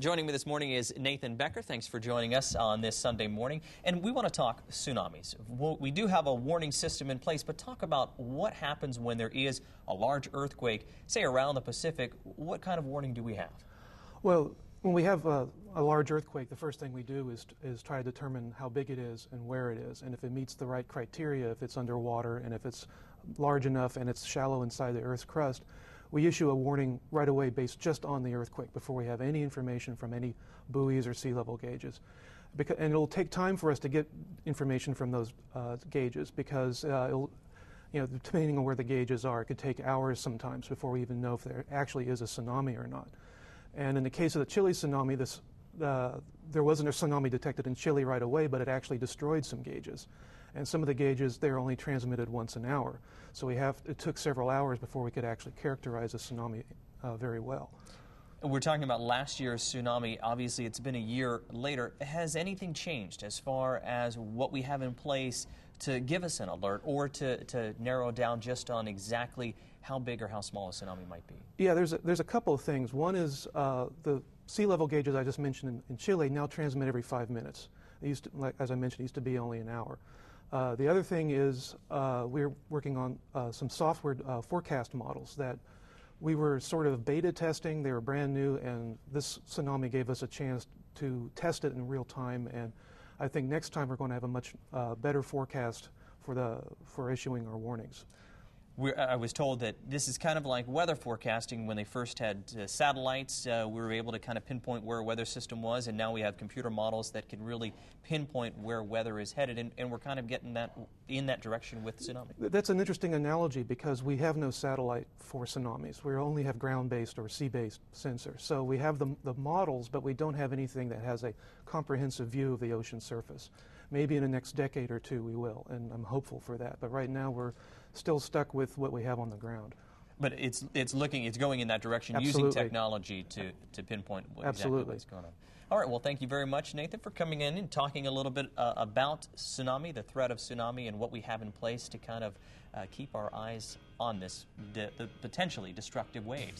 Joining me this morning is Nathan Becker. Thanks for joining us on this Sunday morning. And we want to talk tsunamis. We do have a warning system in place, but talk about what happens when there is a large earthquake, say around the Pacific. What kind of warning do we have? Well, when we have a large earthquake, the first thing we do is try to determine how big it is and where it is, and if it meets the right criteria, if it's underwater and if it's large enough and it's shallow inside the Earth's crust. We issue a warning right away based just on the earthquake before we have any information from any buoys or sea level gauges. And it'll take time for us to get information from those gauges because depending on where the gauges are, it could take hours sometimes before we even know if there actually is a tsunami or not. And in the case of the Chile tsunami, there wasn't a tsunami detected in Chile right away, but it actually destroyed some gauges. And some of the gauges, they're only transmitted once an hour. So it took several hours before we could actually characterize a tsunami very well. We're talking about last year's tsunami. Obviously, it's been a year later. Has anything changed as far as what we have in place to give us an alert or to narrow down just on exactly how big or how small a tsunami might be? Yeah, there's a couple of things. One is the sea level gauges I just mentioned in Chile now transmit every 5 minutes. It used to, as I mentioned, it used to be only an hour. The other thing is we're working on some software forecast models that we were sort of beta testing. They were brand new, and this tsunami gave us a chance to test it in real time. And I think next time we're going to have a much better forecast for issuing our warnings. I was told that this is kind of like weather forecasting. When they first had satellites, we were able to kind of pinpoint where a weather system was, and now we have computer models that can really pinpoint where weather is headed, and we're kind of getting that in that direction with tsunami. That's an interesting analogy because we have no satellite for tsunamis. We only have ground-based or sea-based sensors. So we have the models, but we don't have anything that has a comprehensive view of the ocean surface. Maybe in the next decade or two we will, and I'm hopeful for that. But right now we're still stuck with what we have on the ground. But it's going in that direction. Absolutely. Using technology to pinpoint exactly what's going on. All right, well, thank you very much, Nathan, for coming in and talking a little bit about tsunami, the threat of tsunami, and what we have in place to kind of keep our eyes on this, the potentially destructive waves.